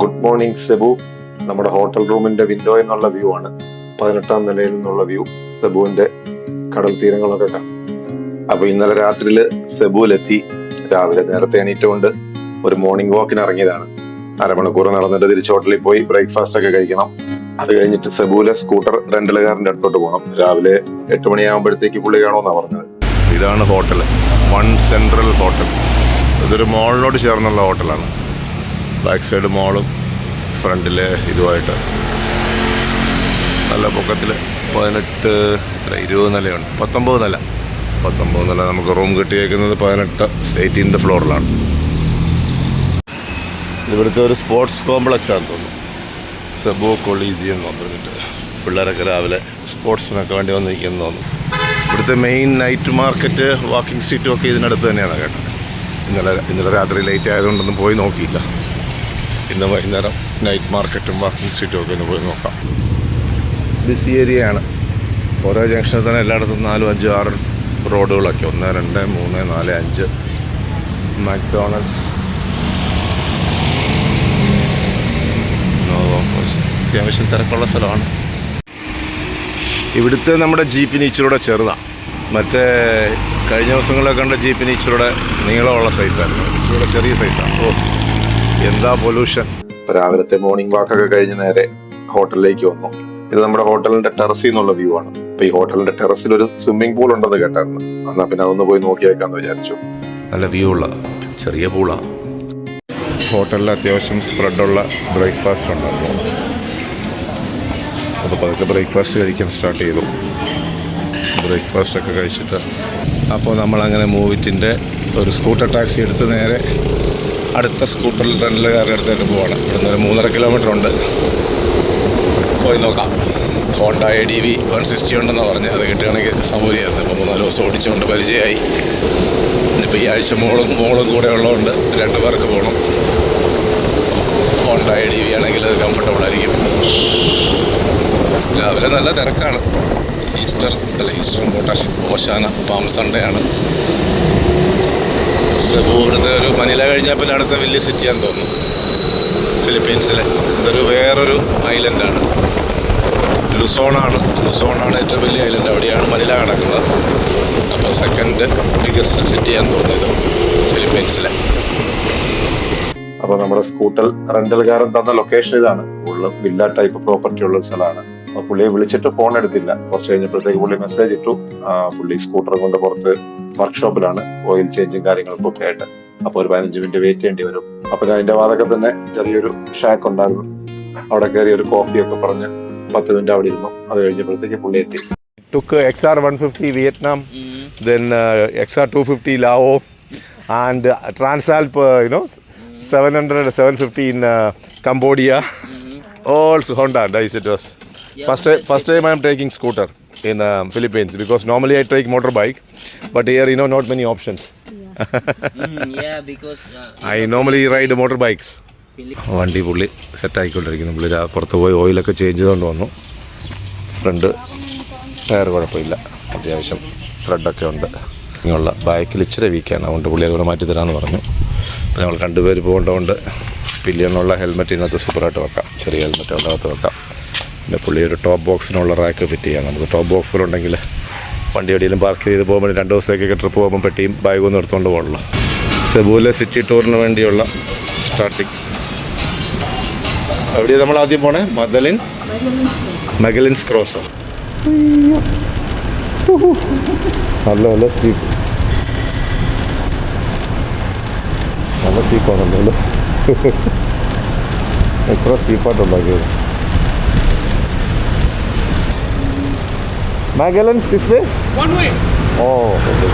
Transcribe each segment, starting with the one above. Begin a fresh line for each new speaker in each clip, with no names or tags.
Good morning Cebu. നമ്മുടെ hotel റൂമിന്റെ window എന്നുള്ള വ്യൂ ആണ്. 18ാം നിലയിൽ നിന്നുള്ള വ്യൂ. സെബുവിന്റെ കടൽ തീരങ്ങളൊക്കെ കാണാം. അപ്പൊ ഇന്നലെ രാത്രിയില് സെബുവിലെത്തി. രാവിലെ നേരത്തെ എണീറ്റുകൊണ്ട് ഒരു മോർണിംഗ് വാക്കിന് ഇറങ്ങിയതാണ്. അരമണിക്കൂർ നടന്നിട്ട് തിരിച്ച് ഹോട്ടലിൽ പോയി ബ്രേക്ക്ഫാസ്റ്റ് ഒക്കെ കഴിക്കണം. അത് കഴിഞ്ഞിട്ട് സെബുവിലെ സ്കൂട്ടർ റെന്റലുകാരന്റെ അടുത്തോട്ട് പോകണം. രാവിലെ 8 മണിയാകുമ്പോഴത്തേക്ക് പുള്ളി കാണുമെന്നാ പറഞ്ഞത്.
ഇതാണ് ഹോട്ടൽ, വൺ സെൻട്രൽ ഹോട്ടൽ. ഇതൊരു മോളിനോട് ചേർന്നുള്ള ഹോട്ടലാണ്. ബാക്ക് സൈഡ് മോളും ഫ്രണ്ടിൽ ഇതുമായിട്ട് നല്ല പൊക്കത്തിൽ 20 നിലയുണ്ട്. 19 നില നമുക്ക് റൂം കിട്ടിയേക്കുന്നത് 18th ഫ്ലോറിലാണ്. ഇവിടുത്തെ ഒരു സ്പോർട്സ് കോംപ്ലക്സ് ആണെന്ന് തോന്നുന്നു, സെബു കൊളീസിയം എന്ന് പറഞ്ഞിട്ട്. പിള്ളേരൊക്കെ രാവിലെ സ്പോർട്സിനൊക്കെ വേണ്ടി വന്നിരിക്കുന്നു തോന്നുന്നു. ഇവിടുത്തെ മെയിൻ നൈറ്റ് മാർക്കറ്റ്, വാക്കിംഗ് സ്ട്രീറ്റും ഒക്കെ ഇതിനടുത്ത് തന്നെയാണ് കേട്ടത്. ഇന്നലെ രാത്രി ലേറ്റ് ആയതുകൊണ്ടൊന്നും പോയി നോക്കിയില്ല. ഇന്ന് വൈകുന്നേരം നൈറ്റ് മാർക്കറ്റും വാക്കിംഗ് സ്ട്രീറ്റും ഒക്കെ ഒന്ന് പോയി നോക്കാം. ബിസി ഏരിയയാണ്. ഓരോ ജംഗ്ഷനിൽ തന്നെ എല്ലായിടത്തും 4, 5, 6 റോഡുകളൊക്കെ. 1, 2, 3, 4, 5 മക്ഡൊണാൾഡ്സ്. അത്യാവശ്യം തിരക്കുള്ള സ്ഥലമാണ്. ഇവിടുത്തെ നമ്മുടെ ജീപ്പിന് ഇച്ചിരൂടെ ചെറുതാണ്. മറ്റേ കഴിഞ്ഞ ദിവസങ്ങളിലൊക്കെ കണ്ട ജീപ്പിന് ഇച്ചിരൂടെ നീളമുള്ള സൈസായിരുന്നു. ഇച്ചിരൂടെ ചെറിയ സൈസാണ്. ഓ, എന്താ പൊല്യൂഷൻ.
രാവിലത്തെ മോർണിംഗ് വാക്കൊക്കെ കഴിഞ്ഞ് നേരെ ഹോട്ടലിലേക്ക് വന്നു. ഇത് നമ്മുടെ ഹോട്ടലിന്റെ ടെറസിൽ നിന്നുള്ള വ്യൂ ആണ്. അപ്പൊ ഈ ഹോട്ടലിന്റെ ടെറസിൽ ഒരു സ്വിമ്മിംഗ് പൂൾ ഉണ്ടെന്ന് കേട്ടായിരുന്നു. എന്നാ പിന്നെ അതൊന്ന് പോയി നോക്കിയേക്കാന്ന് വിചാരിച്ചു.
നല്ല വ്യൂ ഉള്ള ചെറിയ പൂളാണ്. ഹോട്ടലിൽ അത്യാവശ്യം സ്പ്രെഡുള്ള ബ്രേക്ക്ഫാസ്റ്റ് ഉണ്ടായിരുന്നു. അപ്പോൾ പതുക്കെ ബ്രേക്ക്ഫാസ്റ്റ് കഴിക്കാൻ സ്റ്റാർട്ട് ചെയ്തു. ബ്രേക്ക്ഫാസ്റ്റൊക്കെ കഴിച്ചിട്ട് അപ്പോൾ നമ്മളങ്ങനെ മൂവിറ്റിൻ്റെ ഒരു സ്കൂട്ടർ ടാക്സി എടുത്ത് നേരെ അടുത്ത സ്കൂട്ടറിൽ റെന്റലുകാരുടെ അടുത്തേക്ക് പോവാണ്. ഇവിടുന്ന് ഒരു 3.5 കിലോമീറ്റർ ഉണ്ട്. പോയി നോക്കാം. ഹോണ്ട ADV 160 ഉണ്ടെന്ന് പറഞ്ഞ്. അത് കിട്ടുകയാണെങ്കിൽ സൗകര്യമായിരുന്നു. ഇപ്പോൾ 3-4 ദിവസം ഓടിച്ചുകൊണ്ട് പരിചയമായി. ഇന്നിപ്പോൾ ഈ ആഴ്ച മോളും കൂടെ ഉള്ളതുകൊണ്ട് 2 പേർക്ക് പോകണം. ഹോണ്ട ADV ആണെങ്കിൽ അത് കംഫർട്ടബിൾ ആയിരിക്കും. രാവിലെ നല്ല തിരക്കാണ്. ഈസ്റ്റർ പോട്ടെ, ഓശാന പാം സൺഡേ ആണ്. സെബു ഇവിടുത്തെ ഒരു മനില കഴിഞ്ഞാൽ പിന്നെ അടുത്ത വലിയ സിറ്റിയാന്ന് തോന്നുന്നു, ഫിലിപ്പീൻസിലെ. ഇതൊരു വേറൊരു ഐലൻഡാണ്. ലുസോണാണ് ഏറ്റവും വലിയ ഐലൻഡ്. അവിടെയാണ് മനില കിടക്കുന്നത്. അപ്പോൾ സെക്കൻഡ് ബിഗസ്റ്റ് സിറ്റിയാന്ന് തോന്നുന്നത് ഫിലിപ്പീൻസിലെ.
അപ്പൊ നമ്മുടെ സ്കൂട്ടർ റെന്റൽകാരൻ തന്ന ലൊക്കേഷൻ ഇതാണ്. ഉള്ള വില്ല ടൈപ്പ് പ്രോപ്പർട്ടി ഉള്ള സ്ഥലമാണ്. അപ്പൊ പുള്ളിയെ വിളിച്ചിട്ട് ഫോൺ എടുത്തില്ല. കുറച്ച് കഴിഞ്ഞപ്പോഴത്തേക്ക് പുള്ളി മെസ്സേജ് ഇട്ടു. പുള്ളി സ്കൂട്ടർ കൊണ്ട് പുറത്ത് വർക്ക്ഷോപ്പിലാണ്, ഓയിൽ ചേഞ്ചും കാര്യങ്ങളൊക്കെ ഒക്കെ ആയിട്ട്. അപ്പൊ ഒരു 15 മിനിറ്റ് വെയിറ്റ് ചെയ്യേണ്ടി വരും. അപ്പൊ അതിന്റെ വാതൊക്കെ തന്നെ ചെറിയൊരു ഷാക്ക് ഉണ്ടായിരുന്നു. അവിടെ കയറി ഒരു കോഫിയൊക്കെ പറഞ്ഞ് 10 മിനിറ്റ് അവിടെ ഇരുന്നു. അത് കഴിഞ്ഞപ്പോഴത്തേക്ക് പുള്ളി എത്തി.
Took XR150 Vietnam, then XR250 Lao, and Transalp, 750 in Cambodia. Also Honda dice it was. Yeah, first time I am taking scooter in Philippines, because normally I take motorbike, but here not many options.
Yeah, because
I normally ride motorbikes. വണ്ടി പുള്ളി സെറ്റായിക്കൊണ്ടിരിക്കുന്നു. പുള്ളി പുറത്ത് പോയി ഓയിലൊക്കെ change ചെയ്തുകൊണ്ട് വന്നു. Front tyre കുഴപ്പമില്ല, അത്യാവശ്യം ത്രെഡൊക്കെ ഉണ്ട്. ഇങ്ങനെയുള്ള ബാക്കിൽ ഇച്ചിരി വീക്കാണ്, അതുകൊണ്ട് പുള്ളി അതുകൊണ്ട് മാറ്റി തരാമെന്ന് പറഞ്ഞു. അപ്പോൾ ഞങ്ങൾ 2 പേര് പോകേണ്ടതുകൊണ്ട് പില്ലിയനുള്ള ഹെൽമെറ്റ് ഇതിനകത്ത് സൂപ്പറായിട്ട് വെക്കാം. ചെറിയ ഹെൽമെറ്റ് അതിനകത്ത് വെക്കാം. പിന്നെ പുള്ളി ഒരു ടോപ്പ് ബോക്സിനുള്ള റാക്ക് ഫിറ്റ് ചെയ്യാം. നമുക്ക് ടോപ്പ് ബോക്സിലുണ്ടെങ്കിൽ വണ്ടി എവിടെയെങ്കിലും പാർക്ക് ചെയ്ത് പോകുമ്പോൾ 2 ദിവസത്തേക്കൊക്കെ ട്രിപ്പ് പോകുമ്പോൾ പെട്ടിയും ബാഗൊന്നും എടുത്തുകൊണ്ട് പോകണല്ലോ. സെബുവിലെ സിറ്റി ടൂറിന് വേണ്ടിയുള്ള സ്റ്റാർട്ടിങ്. എവിടെയാണ് നമ്മൾ ആദ്യം പോണേ? മഗലിൻസ് ക്രോസോ. നല്ല സ്റ്റീപ്പ്, നല്ല സ്റ്റീപ്പാണല്ലോ. എത്ര സ്റ്റീപ്പായിട്ടുണ്ടാക്കിയത്. Magellan's this way?
one way.
Oh, okay.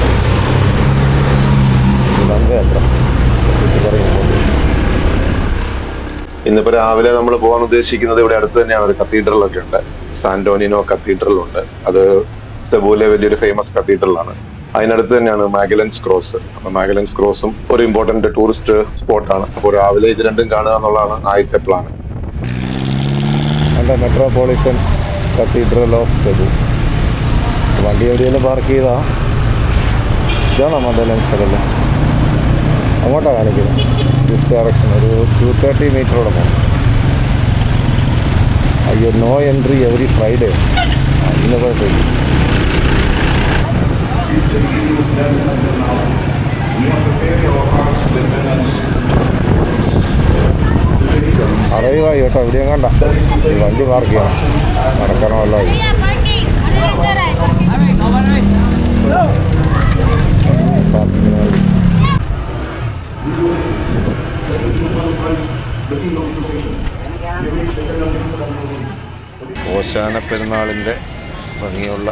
ഇന്നിപ്പോ രാവിലെ നമ്മൾ പോകാൻ ഉദ്ദേശിക്കുന്നത് ഇവിടെ അടുത്ത് തന്നെയാണ് ഒരു കത്തീഡ്രലൊക്കെ ഉണ്ട്. സാന്റോനിനോ കത്തീഡ്രൽ ഉണ്ട്. അത് സെബുവിലെ വലിയൊരു ഫേമസ് കത്തീഡ്രലാണ്. അതിനടുത്ത് തന്നെയാണ് മാഗലൻസ് ക്രോസ്. അപ്പൊ മാഗലൻസ് ക്രോസും ഒരു ഇമ്പോർട്ടന്റ് ടൂറിസ്റ്റ് സ്പോട്ടാണ്. അപ്പോൾ രാവിലെ ഇത് രണ്ടും കാണുക എന്നുള്ളതാണ് ആദ്യത്തെ plan.
Metropolitan cathedral of Cebu. വണ്ടി എവിടെയെങ്കിലും പാർക്ക് ചെയ്താ ഇതാണോ മദലൻസ് സ്ഥലമല്ലേ? അങ്ങോട്ടാണ് കാണിക്കുന്നത്. ദിസ് ഡയറക്ഷൻ ഒരു 230 മീറ്ററോടെ പോകണം. അയ്യോ, നോ എൻട്രി എവറി ഫ്രൈഡേ. ഇന്ന് കുഴപ്പമില്ല. അറിയുവായി കേട്ടോ, എവിടെയും കണ്ട ഈ വണ്ടി പാർക്ക് ചെയ്യണം, നടക്കണോ അല്ലാതെ. ഓശാന പെരുന്നാളിൻ്റെ ഭംഗിയുള്ള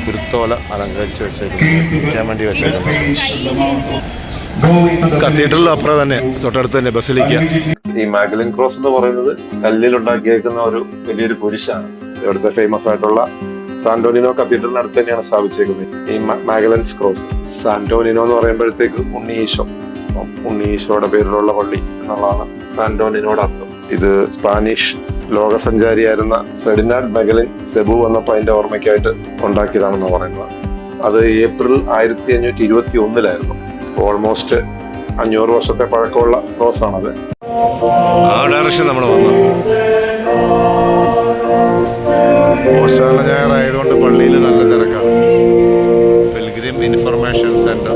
കുരുത്തോല അലങ്കരിച്ച് വെച്ചേക്കാൻ വേണ്ടി വെച്ചേക്കുന്നത്. കത്തീഡ്രലിൽ അപ്പുറം തന്നെ, തൊട്ടടുത്ത് തന്നെ ബസിലിക്ക.
ഈ മാഗ്ലിൻ ക്രോസ് എന്ന് പറയുന്നത് കല്ലിൽ ഉണ്ടാക്കിയേക്കുന്ന ഒരു വലിയൊരു കുരിശാണ്. ഇവിടുത്തെ ഫേമസ് ആയിട്ടുള്ള സാന്റോനിനോ കത്തീഡ്രലിനടുത്ത് തന്നെയാണ് സ്ഥാപിച്ചേക്കുന്നത് ഈ മാഗ്ലൻസ് ക്രോസ്. സാന്റോനിനോ എന്ന് പറയുമ്പോഴത്തേക്ക് ഉണ്ണീശോയുടെ പേരിലുള്ള പള്ളി എന്നുള്ളതാണ് സാന്റോനിനോട് അർത്ഥം. ഇത് സ്പാനിഷ് ലോകസഞ്ചാരിയായിരുന്ന ഫെർഡിനാൻഡ് മെഗലിൻ സെബു വന്നപ്പോൾ അതിന്റെ ഓർമ്മയ്ക്കായിട്ട് ഉണ്ടാക്കിയതാണെന്ന് പറയുന്നത്. അത് ഏപ്രിൽ 1521 ഓൾമോസ്റ്റ് 500 വർഷത്തെ പഴക്കമുള്ള ക്രോസ് ആണത്.
ആ ഡയറക്ഷൻ നമ്മൾ വന്നു. ഓശാന ഞായറായതുകൊണ്ട് പള്ളിയിൽ നല്ല തിരക്കാണ്. പിൽഗ്രിം ഇൻഫർമേഷൻ സെന്റർ,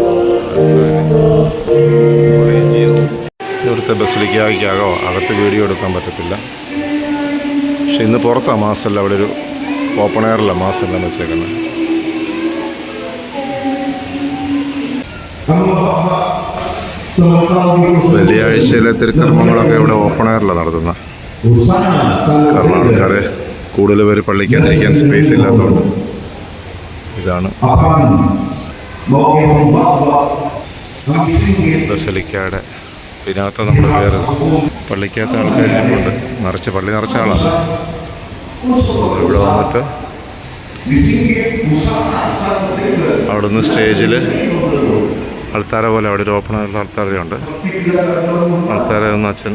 ഇവിടുത്തെ ബസിലിക്കകോ അകത്ത് വീഡിയോ എടുക്കാൻ പറ്റത്തില്ല. പക്ഷെ ഇന്ന് പുറത്താണ് മാസമല്ല, അവിടെ ഒരു ഓപ്പൺ എയറില്ല മാസമെല്ലാം വെച്ചേക്കുന്നത്. വെള്ളിയാഴ്ചയിലെ തിരുക്കർമ്മങ്ങളൊക്കെ ഇവിടെ ഓപ്പൺ എയറിലാണ് നടത്തുന്നത്. കാരണം ആൾക്കാർ കൂടുതൽ പേര് പള്ളിക്കകത്തിരിക്കാൻ സ്പേസ് ഇല്ലാത്തതുകൊണ്ട്. ഇതാണ് ബസലിക്കയുടെ ഇതിനകത്ത് നമ്മൾ കയറി. പള്ളിക്കകത്ത് ആൾക്കാരിപ്പുണ്ട്, പള്ളി നിറച്ച ആളാണ്. ഇവിടെ വന്നിട്ട് അവിടുന്ന് സ്റ്റേജിൽ അൾത്താര പോലെ അവിടെ ഒരു ഓപ്പൺ ആയിട്ടുള്ള അൾത്താരയുണ്ട്. അൾത്താര എന്ന അച്ഛൻ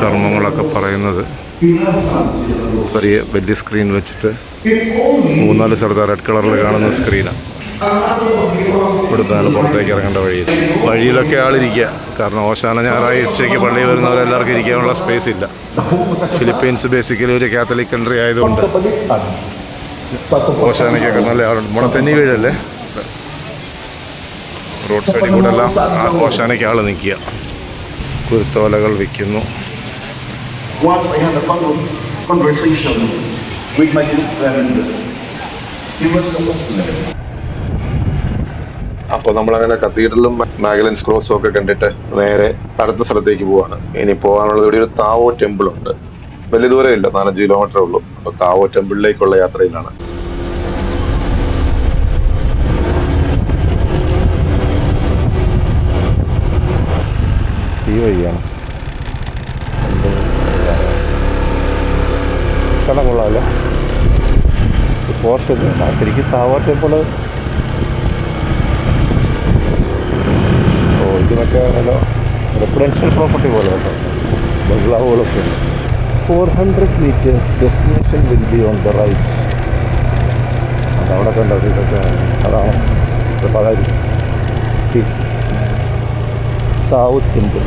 കർമ്മങ്ങളൊക്കെ പറയുന്നത് വലിയ സ്ക്രീൻ വെച്ചിട്ട് 3-4 സ്ഥലത്ത് റെഡ് കളറിൽ കാണുന്ന സ്ക്രീനാണ്. ഇവിടുന്ന് പുറത്തേക്ക് ഇറങ്ങേണ്ട വഴിയിലൊക്കെ ആളിരിക്കുക. കാരണം ഓശാന ഞായറാഴ്ചയ്ക്ക് പള്ളിയിൽ വരുന്നവരെല്ലാവർക്കും ഇരിക്കാനുള്ള സ്പേസ് ഇല്ല. ഫിലിപ്പീൻസ് ബേസിക്കലി ഒരു കാത്തലിക് കൺട്രി ആയതുകൊണ്ട് ഓശാനയ്ക്കൊക്കെ നല്ല ആളുണ്ട്. നമ്മുടെ തെന്നി വീഴല്ലേ, റോഡ് സൈഡിൽ കൂടെ എല്ലാം ഓശാനയ്ക്ക് ആൾ നിൽക്കുക. കുരുത്തോലകൾ വിൽക്കുന്നു.
അപ്പോൾ നമ്മളങ്ങനെ കത്തീഡ്രലും മാഗ്ലൻസ് ക്രോസും ഒക്കെ കണ്ടിട്ട് നേരെ അടുത്ത സ്ഥലത്തേക്ക് പോവാണ്. ഇനി പോകാനുള്ളത് ഇവിടെ ഒരു താവോ ടെമ്പിൾ ഉണ്ട്. വലിയ ദൂരമില്ല, 4-5 കിലോമീറ്റർ ഉള്ളൂ. അപ്പൊ താവോ ടെമ്പിളിലേക്കുള്ള യാത്രയിലാണ്.
ഈ വഴിയാണ് സ്ഥലം കൊള്ളാമല്ലോ. പോർഷൻ ശരിക്കും താവോ ടെമ്പിൾ. ഇത് മറ്റേ നല്ല റെസിഡൻഷ്യൽ പ്രോപ്പർട്ടി പോലെ കേട്ടോ, ബംഗ്ലാവുകളൊക്കെ ഉണ്ട്. 400 meters destination will be on the right. അതവിടെ കണ്ടത് ഇതൊക്കെ അതാണ്. അതായിരിക്കും താവോ ടെമ്പിൾ.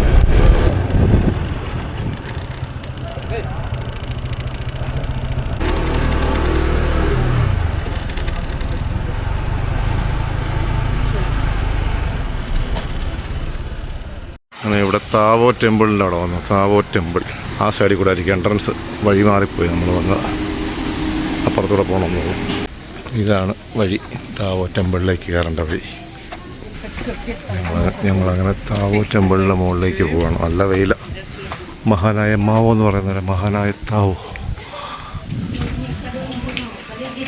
ഇവിടെ താവോ ടെമ്പിളിൻ്റെ അവിടെ വന്നു. താവോ ടെമ്പിൾ ആ സൈഡിൽ കൂടെ ആയിരിക്കും എൻട്രൻസ്. വഴി മാറിപ്പോയി, നമ്മൾ വന്ന് അപ്പുറത്തൂടെ പോകണമെന്നുള്ളൂ. ഇതാണ് വഴി, താവോ ടെമ്പിളിലേക്ക് കയറേണ്ട വഴി. ഞങ്ങളങ്ങനെ താവോ ടെമ്പിളിൻ്റെ മുകളിലേക്ക് പോകണം. നല്ല വെയില. മഹാനായ മാവോ എന്ന് പറയുന്നത് മഹാനായ താവോ.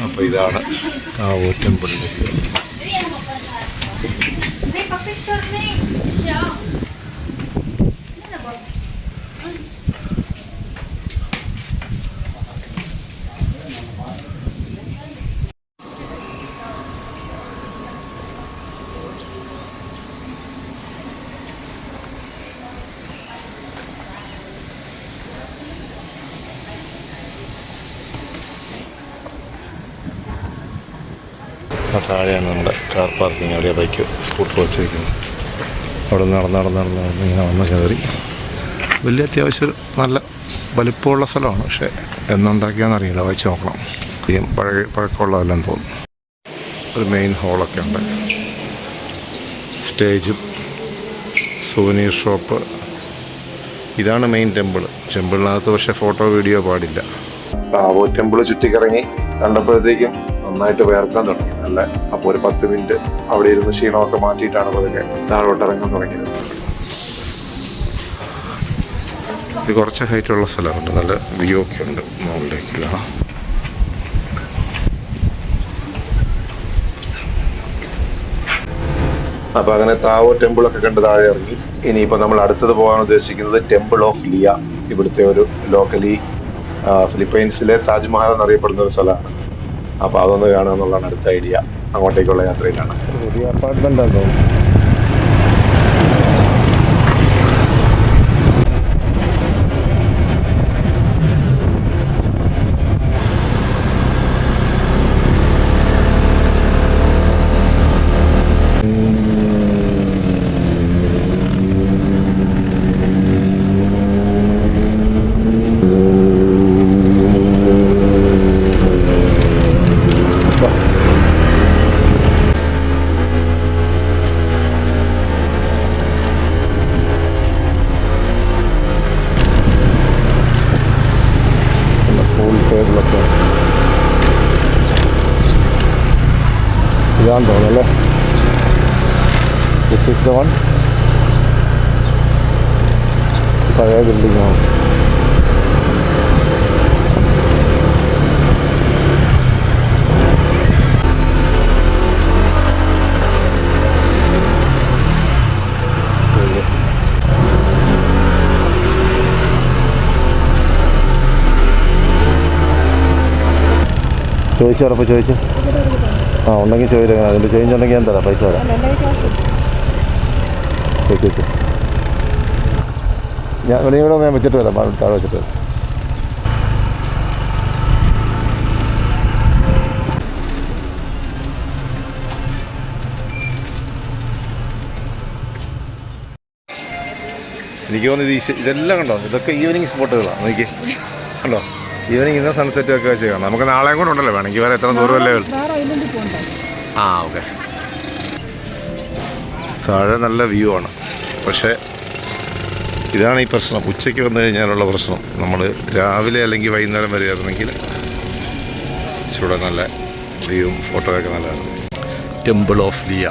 അപ്പോൾ ഇതാണ് താവോ ടെമ്പിളിലേക്ക്. താഴെയാണ് നമ്മുടെ കാർ പാർക്കിംഗ്. അവിടെ ബൈക്ക് സ്കൂട്ടർ വെച്ചിരിക്കുന്നത്. അവിടെ നടന്ന് ഇങ്ങനെ വന്ന് കയറി വലിയ അത്യാവശ്യം ഒരു നല്ല വലിപ്പമുള്ള സ്ഥലമാണ്. പക്ഷേ എന്നുണ്ടാക്കിയാണെന്നറിയില്ല, വായിച്ച് നോക്കണം. അധികം പഴക്കമുള്ളതല്ലെന്ന് തോന്നുന്നു. ഒരു മെയിൻ ഹോളൊക്കെ ഉണ്ട്, സ്റ്റേജും സുവനീർ ഷോപ്പ്. ഇതാണ് മെയിൻ ടെമ്പിളിനകത്ത് പക്ഷേ ഫോട്ടോ വീഡിയോ പാടില്ല.
താവോ ടെമ്പിൾ ചുറ്റിക്കറങ്ങി കണ്ടപ്പോഴത്തേക്കും നന്നായിട്ട് വേർക്കാൻ തുടങ്ങി. നല്ല അപ്പോൾ ഒരു 10 മിനിറ്റ് അവിടെ ഇരുന്ന് ക്ഷീണമൊക്കെ മാറ്റിയിട്ടാണ് പതുക്കെ താഴോട്ട് ഇറങ്ങാൻ തുടങ്ങിയത്.
ഇത് കുറച്ച് ഹൈറ്റുള്ള സ്ഥലമുണ്ട്, നല്ല വ്യൂ ഒക്കെ ഉണ്ട് മുകളിലേക്കുള്ള.
അപ്പൊ അങ്ങനെ താവോ ടെമ്പിളൊക്കെ കണ്ട് താഴെ ഇറങ്ങി. ഇനിയിപ്പോ നമ്മൾ അടുത്തത് പോകാൻ ഉദ്ദേശിക്കുന്നത് ടെമ്പിൾ ഓഫ് ലിയ. ഇവിടുത്തെ ഒരു ലോക്കലി ഫിലിപ്പൈൻസിലെ താജ്മഹൽ എന്നറിയപ്പെടുന്ന ഒരു സ്ഥലമാണ്. അപ്പൊ അതൊന്ന് കാണുക എന്നുള്ളതാണ് അടുത്ത ഐഡിയ. അങ്ങോട്ടേക്കുള്ള യാത്രയിലാണ്.
പുതിയ അപ്പാർട്ട്മെന്റ് ആണോ? ഇതാന്ന് തോന്നുന്നല്ലേ, ദിസ് ഈസ് ദ വൺ. പഴയ ബിൽഡിംഗ് ആണ്. ചോദിച്ചോടപ്പോൾ ചോദിച്ചു. ആ ഉണ്ടെങ്കിൽ ചോദിക്കാം. അതിൻ്റെ ചേഞ്ച് ഉണ്ടെങ്കിൽ ഞാൻ തരാം, പൈസ തരാം. ചോദിച്ചു ഞാൻ വെളിയോടെ ഞാൻ വെച്ചിട്ട് വരാം, താഴെ വെച്ചിട്ട് വരാം. എനിക്ക് തോന്നുന്നത് ഇതെല്ലാം കണ്ടോ, ഇതൊക്കെ ഈവനിങ് സ്പോട്ടുകളാണ്. എനിക്ക് കണ്ടോ, ഈവനിങ് ഇന്ന സൺസെറ്റ് ഒക്കെ വെച്ച് കാണാം. നമുക്ക് നാളെയും കൂടെ ഉണ്ടല്ലോ, വേണമെങ്കിൽ വേറെ എത്ര ദൂരമല്ലേ. ആ ഓക്കെ. താഴെ നല്ല വ്യൂ ആണ്. പക്ഷേ ഇതാണ് ഈ പ്രശ്നം, ഉച്ചയ്ക്ക് വന്നു കഴിഞ്ഞാലുള്ള പ്രശ്നം. നമ്മൾ രാവിലെ അല്ലെങ്കിൽ വൈകുന്നേരം വരെ ആയിരുന്നെങ്കിൽ ഇച്ചിരി നല്ല വ്യൂവും ഫോട്ടോയൊക്കെ നല്ലതാണ്. Temple of Leah.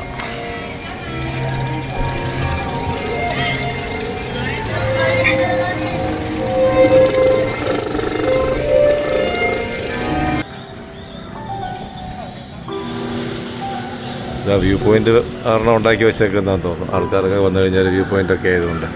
View point കാരണം ഉണ്ടാക്കി വെച്ചേക്കുന്നതെന്ന് തോന്നുന്നു. ആൾക്കാരൊക്കെ വന്നു കഴിഞ്ഞാൽ വ്യൂ പോയിന്റ് ഒക്കെ ആയതുകൊണ്ട്.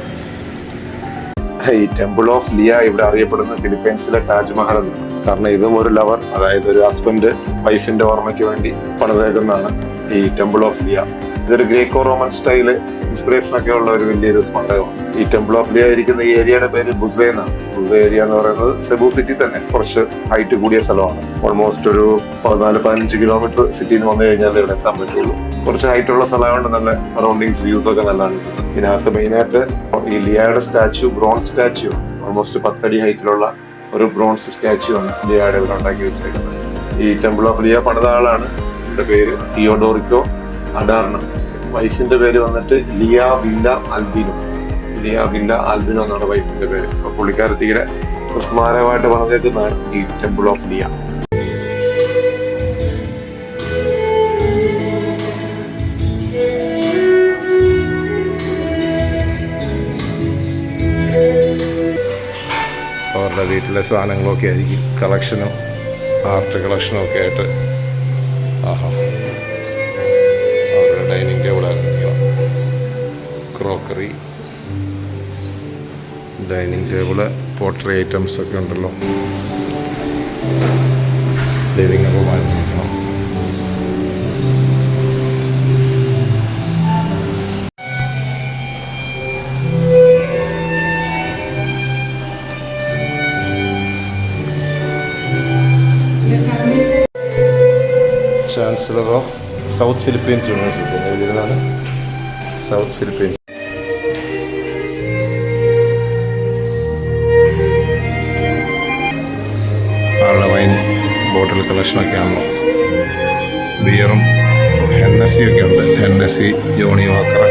ഈ ടെമ്പിൾ ഓഫ് ലിയ ഇവിടെ അറിയപ്പെടുന്ന ഫിലിപ്പൈൻസിലെ താജ്മഹൽ എന്ന്. കാരണം ഇതും ഒരു ലവർ, അതായത് ഒരു ഹസ്ബൻഡ് വൈഫിന്റെ ഓർമ്മയ്ക്ക് വേണ്ടി പണിതേക്കുന്നതാണ് ഈ ടെമ്പിൾ ഓഫ് ലിയ. ഇതൊരു ഗ്രേക്കോ റോമൻ സ്റ്റൈല് ഇൻസ്പിറേഷൻ ഒക്കെ ഉള്ള ഒരു വലിയൊരു സ്മാരകമാണ്. ഈ ടെമ്പിൾ ഓഫ് ലിയ ഇരിക്കുന്ന ഈ ഏരിയയുടെ പേര് ബുസേ എന്നാണ്. ബുസേ ഏരിയ എന്ന് പറയുന്നത് സെബു സിറ്റി തന്നെ കുറച്ച് ഹൈറ്റ് കൂടിയ സ്ഥലമാണ്. ഓൾമോസ്റ്റ് ഒരു 14-15 കിലോമീറ്റർ സിറ്റിയിൽ നിന്ന് വന്നു കഴിഞ്ഞാൽ ഇവിടെ എത്താൻ പറ്റുള്ളൂ. കുറച്ച് ഹൈറ്റ് ഉള്ള സ്ഥലമായതുകൊണ്ട് നല്ല സറൗണ്ടിങ്സ് വ്യൂസ് ഒക്കെ നല്ലതാണ്. ഇതിനകത്ത് മെയിനായിട്ട് ഈ ലിയയുടെ സ്റ്റാച്യു, ബ്രോൺസ് സ്റ്റാച്യു, ഓൾമോസ്റ്റ് 10 അടി ഹൈറ്റിലുള്ള ഒരു ബ്രോൺസ് സ്റ്റാച്യു ആണ് ലിയയുടെ ഇവിടെ ഉണ്ടാക്കി വെച്ചേക്കുന്നത്. ഈ ടെമ്പിൾ ഓഫ് ലിയ പണിത ആളാണ്. ഇതിന്റെ പേര് തിയോഡോറിക്കോ അഡാർണോ. വൈഫിന്റെ പേര് വന്നിട്ട് Leah Villa Albino. Leah Villa Albino എന്നാണ് വൈഫിന്റെ പേര്. അപ്പൊ പുള്ളിക്കാരത്തിയുടെ സ്മാരകമായിട്ട് പണിതേക്കുന്നതാണ് ഈ ടെമ്പിൾ ഓഫ് ലിയ.
അവരുടെ വീട്ടിലെ സാധനങ്ങളൊക്കെ ആയിരിക്കും, കളക്ഷനും ആർട്ട് കളക്ഷനും ഒക്കെ ആയിട്ട്. ആഹാ, അവരുടെ ഡൈനിങ് ടേബിളായിരുന്നു. Crockery, dining table, pottery items ഒക്കെ ഉണ്ടല്ലോ. ലിവിങ് ഒക്കെ വാങ്ങിക്കണം. Chancellor of south Philippines university എഴുതിയതാണ്. സൗത്ത് ഫിലിപ്പീൻസ് ബോട്ടിൽ കളക്ഷനൊക്കെയാണ്. ബിയറും NSC ഒക്കെ ഉണ്ട്. NSC, Johnnie Walker.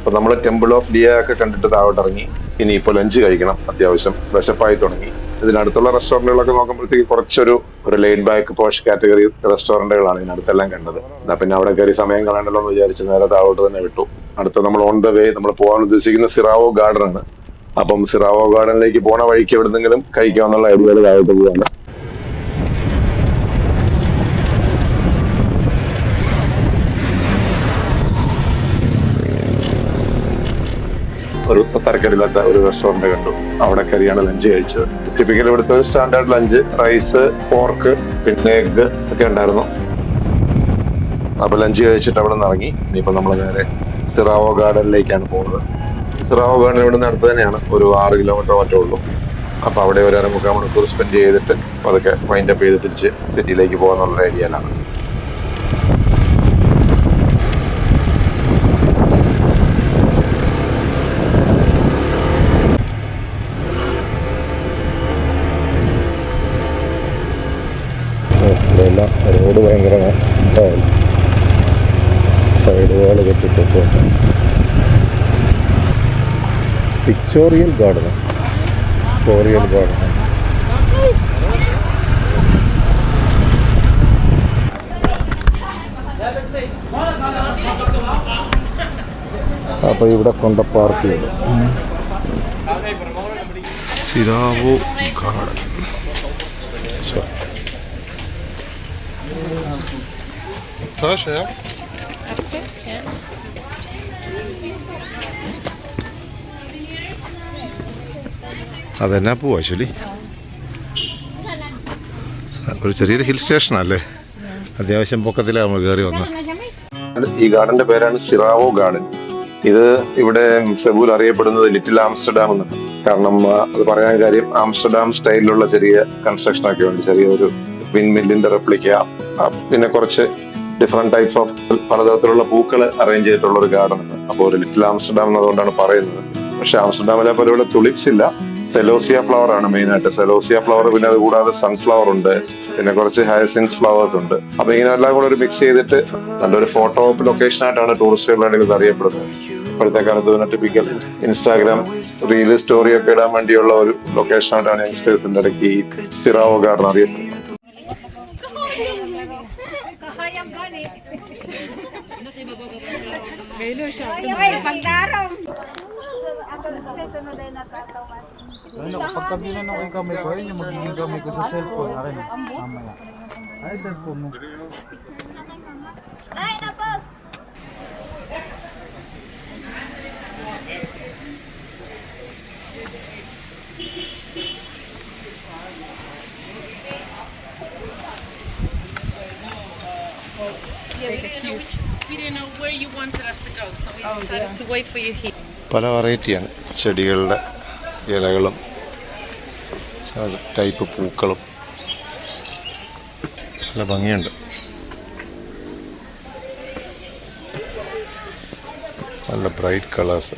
അപ്പൊ നമ്മൾ ടെമ്പിൾ ഓഫ് ലിയ ഒക്കെ കണ്ടിട്ട് താഴോട്ട് ഇറങ്ങി. ഇനിയിപ്പോൾ ലഞ്ച് കഴിക്കണം. അത്യാവശ്യം വിശപ്പായി തുടങ്ങി. ഇതിനടുത്തുള്ള റെസ്റ്റോറന്റുകളൊക്കെ നോക്കുമ്പോഴത്തേക്ക് കുറച്ചൊരു ലെയ്ഡ് ബാക്ക് പോഷ് കാറ്റഗറി റെസ്റ്റോറന്റുകളാണ് ഇതിനടുത്തെല്ലാം കണ്ടത്. എന്നാ പിന്നെ അവിടെ കയറി സമയം കളയണ്ടല്ലോ എന്ന് വിചാരിച്ച് നേരെ താഴോട്ട് തന്നെ വിട്ടു. അടുത്ത നമ്മൾ ഓൺ ദ വേ നമ്മൾ പോകാൻ ഉദ്ദേശിക്കുന്ന സിറാവോ ഗാർഡൻ ആണ്. അപ്പം സിറാവോ ഗാർഡനിലേക്ക് പോണ വഴിക്ക് എവിടുന്നെങ്കിലും കഴിക്കാമെന്നുള്ള ഐഡിയകൾ താഴോട്ട് പോവാണ്. ഒരു തരക്കേടില്ലാത്ത ഒരു റെസ്റ്റോറന്റ് കണ്ടു. അവിടെ കയറിയാണ് ലഞ്ച് കഴിച്ചത്. ടിപ്പിക്കൽ ഇവിടുത്തെ ഒരു സ്റ്റാൻഡേർഡ് ലഞ്ച്, റൈസ്, പോർക്ക്, പിന്നെ എഗ് ഒക്കെ ഉണ്ടായിരുന്നു. അപ്പൊ ലഞ്ച് കഴിച്ചിട്ട് അവിടെ നിന്ന് ഇറങ്ങി. ഇനിയിപ്പോ നമ്മൾ നേരെ സിറാവോ ഗാർഡനിലേക്കാണ് പോകുന്നത്. സിറാവോ ഗാർഡൻ ഇവിടെ നിന്ന് അടുത്ത് തന്നെയാണ്. ഒരു 6 കിലോമീറ്റർ മറ്റേ ഉള്ളൂ. അപ്പൊ അവിടെ ഒരു 1.25 മണിക്കൂർ സ്പെൻഡ് ചെയ്തിട്ട് അതൊക്കെ വൈൻഡപ്പ് ചെയ്ത് തിരിച്ച് സിറ്റിയിലേക്ക് പോകാന്നുള്ള ഐഡിയയിലാണ്.
റോഡ് ഭയങ്കര സൈഡ് വാൾ കെട്ടിട്ടൊക്കെ. Pictorial garden. അപ്പൊ ഇവിടെ കൊണ്ട് പാർക്ക് ചെയ്തു. Sirao garden. Tasche, ja? അതെന്നാ പോവാ ആക്ച്വലി. ഒരു ചെറിയൊരു ഹിൽ സ്റ്റേഷനല്ലേ, അത്യാവശ്യം പൊക്കത്തിലാണ് നമ്മൾ കയറി വന്നത്.
ഈ ഗാർഡന്റെ പേരാണ് സിറാവോ ഗാർഡൻ. ഇത് ഇവിടെ സെബൂൽ അറിയപ്പെടുന്നത് ലിറ്റിൽ ആംസ്റ്റർഡാം എന്നാണ്. കാരണം അത് പറയാൻ കാര്യം ആംസ്റ്റർഡാം സ്റ്റൈലിലുള്ള ചെറിയ കൺസ്ട്രക്ഷൻ ഒക്കെ ഉണ്ട്. ചെറിയൊരു വിൻമില്ലിന്റെ റെപ്ലിക്ക, പിന്നെ കുറച്ച് ഡിഫറെന്റ് ടൈപ്സ് ഓഫ് പലതരത്തിലുള്ള പൂക്കൾ അറേഞ്ച് ചെയ്തിട്ടുള്ള ഒരു ഗാർഡൻ ആണ്. അപ്പോൾ ഒരു ലിറ്റിൽ ആംസ്റ്റർഡാം എന്നതുകൊണ്ടാണ് പറയുന്നത്. പക്ഷെ ആംസ്റ്റർഡാമിലെ പോലെ ഇവിടെ തുളിപ്സ് ഇല്ല, സെലോസിയ ഫ്ലവർ ആണ് മെയിൻ ആയിട്ട്. സെലോസിയ ഫ്ലവർ, പിന്നെ അത് കൂടാതെ സൺഫ്ലവർ ഉണ്ട്, പിന്നെ കുറച്ച് ഹയസിൻസ് ഫ്ലവേഴ്സ് ഉണ്ട്. അപ്പൊ ഇങ്ങനെ എല്ലാം കൂടെ ഒരു മിക്സ് ചെയ്തിട്ട് നല്ലൊരു ഫോട്ടോ ലൊക്കേഷൻ ആയിട്ടാണ് ടൂറിസ്റ്റുകളുടെ ഇത് അറിയപ്പെടുന്നത്. ഇപ്പോഴത്തെ കാലത്ത് പിന്നെ ടിപ്പിക്കൽ ഇൻസ്റ്റാഗ്രാം റീല് സ്റ്റോറി ഒക്കെ ഇടാൻ വേണ്ടിയുള്ള ഒരു ലൊക്കേഷൻ ആയിട്ടാണ് യങ്സ്റ്റേഴ്സിന്റെ ഇടയ്ക്ക് ഈ സിറാവോ ഗാർഡൻ അറിയപ്പെടുന്നത്.
Pagkabilan ako yung kamay ko, yun yung magiging kamay ko sa cellphone. Akin, mamaya. Ay, cellphone mo.
Ay, na, boss!
We didn't know where you wanted us to go, so we decided to wait for you here.
പല വെറൈറ്റിയാണ് ചെടികളുടെ ഇലകളും type പൂക്കളും. നല്ല ഭംഗിയുണ്ട്. നല്ല bright colours,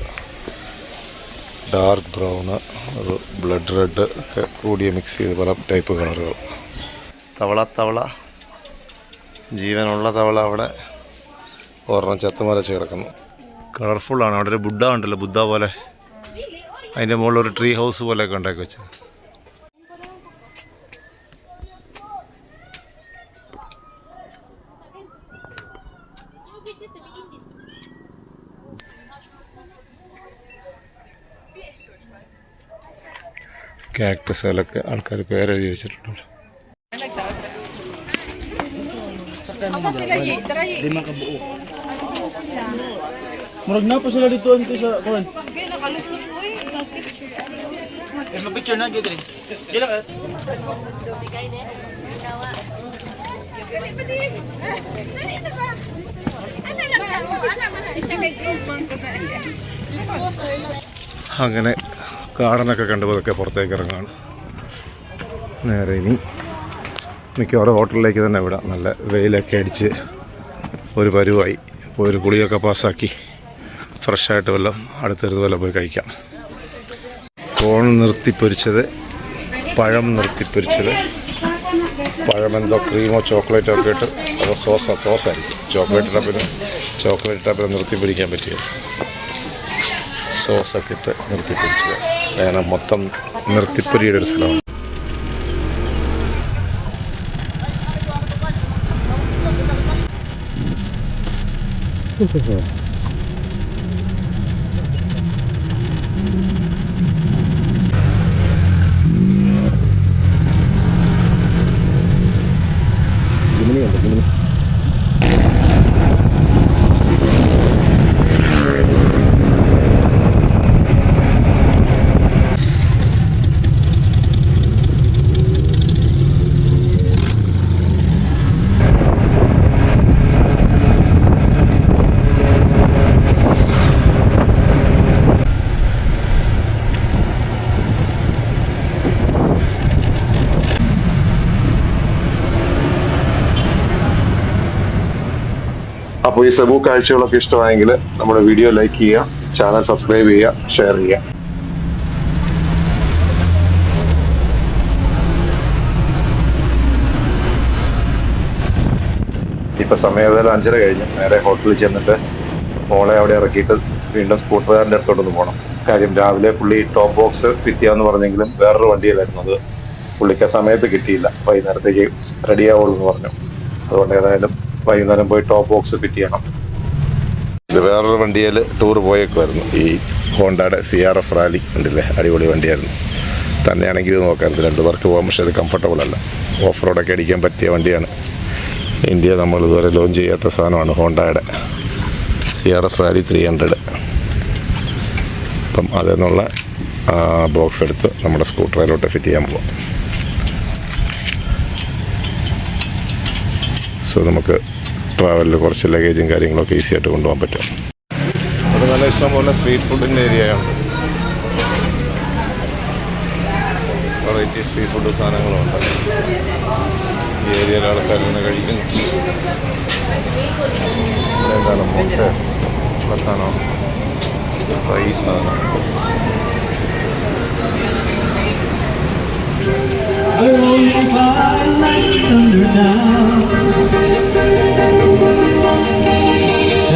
dark brown, ഒരു blood red ഒക്കെ കൂടിയ മിക്സ് ചെയ്ത് പല ടൈപ്പ് കളറുകൾ. തവള ജീവനുള്ള തവള അവിടെ ഒരെണ്ണം ചത്തുമരച്ച് കിടക്കുന്നു. കളർഫുള്ളാണ്. അവിടെ ഒരു ബുദ്ധ ഉണ്ടല്ലോ, ബുദ്ധ പോലെ. അതിൻ്റെ മുകളിൽ ഒരു ട്രീ ഹൗസ് പോലെയൊക്കെ ഉണ്ടാക്കി വെച്ചത്. കാക്ടസുകളൊക്കെ ആൾക്കാർ പേരെഴുതി വെച്ചിട്ടുണ്ട്.
Murag na pa sila dito ante sa kuan. Mag-picture na gyud rin. Dila ka.
അങ്ങനെ ഗാർഡനൊക്കെ കണ്ടുപോതൊക്കെ പുറത്തേക്ക് ഇറങ്ങുകയാണ്. നേരെ ഇനി മിക്കവാറും ഹോട്ടലിലേക്ക് തന്നെ വിടാം. നല്ല വെയിലൊക്കെ അടിച്ച് ഒരു പരുവായി. ഇപ്പോൾ ഒരു കുളിയൊക്കെ പാസ്സാക്കി ഫ്രഷായിട്ട് വല്ലതും അടുത്തൊരുതുപോലെ പോയി കഴിക്കാം. കോൺ നിർത്തിപ്പൊരിച്ചത്, പഴം നിർത്തിപ്പൊരിച്ചത്, പഴമെന്തോ ക്രീമോ ചോക്ലേറ്റോ ഒക്കെ ഇട്ട്, അതോ സോസായിരിക്കും. ചോക്ലേറ്റ് ടപ്പിന് നിർത്തിപ്പൊരിക്കാൻ പറ്റിയ സോസൊക്കെ ഇട്ട് നിർത്തിപ്പൊരിച്ചത്. അങ്ങനെ മൊത്തം നിർത്തിപ്പൊരിയുടെ ഒരു സ്ഥലമാണ്.
അപ്പോൾ ഈ സെബു കാഴ്ചകളൊക്കെ ഇഷ്ടമായെങ്കിൽ നമ്മുടെ വീഡിയോ ലൈക്ക് ചെയ്യുക, ചാനൽ സബ്സ്ക്രൈബ് ചെയ്യുക, ഷെയർ ചെയ്യുക. ഇപ്പൊ സമയം ഏതായാലും 5:30 കഴിഞ്ഞു. നേരെ ഹോട്ടലിൽ ചെന്നിട്ട് മോളെ അവിടെ ഇറക്കിയിട്ട് വീണ്ടും സ്കൂട്ടറുകാരൻ്റെ അടുത്തോട്ടൊന്ന് പോകണം. കാര്യം രാവിലെ പുള്ളി ടോപ്പ് ബോക്സ് ഫിറ്റ് ചെയ്യാന്ന് പറഞ്ഞെങ്കിലും വേറൊരു വണ്ടിയിലായിരുന്നു. അത് പുള്ളിക്ക് സമയത്ത് കിട്ടിയില്ല. വൈകുന്നേരത്തേക്ക് റെഡിയാവുള്ളൂ എന്ന് പറഞ്ഞു. അതുകൊണ്ട് ഏതായാലും വൈകുന്നേരം പോയി ടോപ്പ് ബോക്സ് ഫിറ്റ് ചെയ്യണം.
ഇത് വേറൊരു വണ്ടിയിൽ ടൂർ പോയേക്കുമായിരുന്നു. ഈ ഹോണ്ടയുടെ CRF റാലി ഉണ്ടല്ലേ, അടിപൊളി വണ്ടിയായിരുന്നു. തന്നെയാണെങ്കിൽ ഇത് നോക്കാറുണ്ട്, 2 പേർക്ക് പോകാൻ. പക്ഷേ ഇത് കംഫർട്ടബിൾ അല്ല. ഓഫ് റോഡൊക്കെ അടിക്കാൻ പറ്റിയ വണ്ടിയാണ്. ഇന്ത്യ നമ്മൾ ഇതുവരെ ലോഞ്ച് ചെയ്യാത്ത സാധനമാണ് ഹോണ്ടയുടെ CRF റാലി 300. അപ്പം അതിൽ നിന്നുള്ള ബോക്സ് എടുത്ത് നമ്മുടെ സ്കൂട്ടറിലോട്ട് ഫിറ്റ് ചെയ്യാൻ പോകാം. സോ നമുക്ക് ട്രാവലിൽ കുറച്ച് ലഗേജും കാര്യങ്ങളൊക്കെ ഈസി ആയിട്ട് കൊണ്ടുപോകാൻ പറ്റും. അത് നല്ല ഇഷ്ടംപോലെ സ്ട്രീറ്റ് ഫുഡിൻ്റെ ഏരിയയാണ്. വെറൈറ്റി സ്ട്രീറ്റ് ഫുഡ് സാധനങ്ങളുണ്ട്. ഈ ഏരിയയിലെ ആൾക്കാർ ഇങ്ങനെ കഴിക്കുന്നു. ഇവിടെ എന്താണ് മുട്ട ഉള്ള സാധനമാണ്, റൈസാണ്.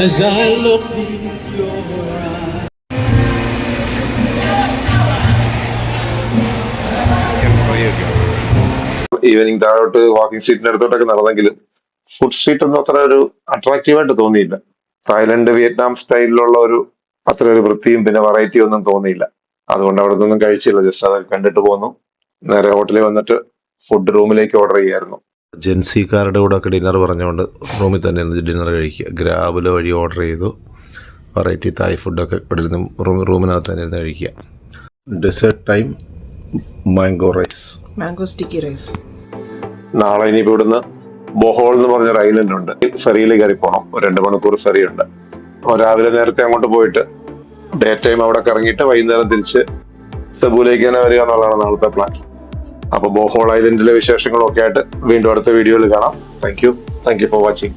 As I look
ഈവനിങ് താഴോട്ട് വാക്കിംഗ് സ്ട്രീറ്റിന്റെ അടുത്തോട്ടൊക്കെ നടന്നെങ്കിലും ഫുഡ് സ്ട്രീറ്റ് ഒന്നും അത്ര ഒരു അട്രാക്റ്റീവായിട്ട് തോന്നിയില്ല. തായ്ലൻഡ് വിയറ്റ്നാം സ്റ്റൈലിലുള്ള അത്ര ഒരു വൃത്തിയും പിന്നെ വെറൈറ്റി ഒന്നും തോന്നിയില്ല. അതുകൊണ്ട് അവിടെ നിന്നും കഴിച്ചില്ല. ജസ്റ്റ് അത് കണ്ടിട്ട് പോന്നു. നേരെ ഹോട്ടലിൽ വന്നിട്ട് ഫുഡ് റൂമിലേക്ക് ഓർഡർ ചെയ്യായിരുന്നു.
ജെൻസിക്കാരുടെ കൂടെ ഒക്കെ ഡിന്നർ പറഞ്ഞുകൊണ്ട് റൂമിൽ തന്നെ ഇരുന്ന് ഡിന്നർ കഴിക്കുക. ഗ്രാബിൽ വഴി ഓർഡർ ചെയ്തു. വെറൈറ്റി തായ് ഫുഡൊക്കെ ഇവിടെ ഇരുന്ന് റൂമിനകത്ത് തന്നെ ഇരുന്ന് കഴിക്കുക. Dessert time mango rice,
mango sticky rice.
നാളെ ഇനിയിപ്പോൾ ഇവിടുന്ന് ബോഹോൾ എന്ന് പറഞ്ഞൊരു ഐലൻഡ് ഉണ്ട്. ഫെറിയിൽ കയറി പോകണം. ഒരു 2 മണിക്കൂർ ഫെറി ഉണ്ട്. രാവിലെ നേരത്തെ അങ്ങോട്ട് പോയിട്ട് ഡേ ടൈം അവിടെ കറങ്ങിയിട്ട് വൈകുന്നേരം തിരിച്ച് സെബുലേക്ക് തന്നെ വരിക എന്നുള്ളതാണ് നാളത്തെ പ്ലാൻ. അപ്പൊ ബോഹോൾ ഐലൻഡിലെ വിശേഷങ്ങളൊക്കെ ആയിട്ട് വീണ്ടും അടുത്ത വീഡിയോയിൽ കാണാം. Thank you for watching.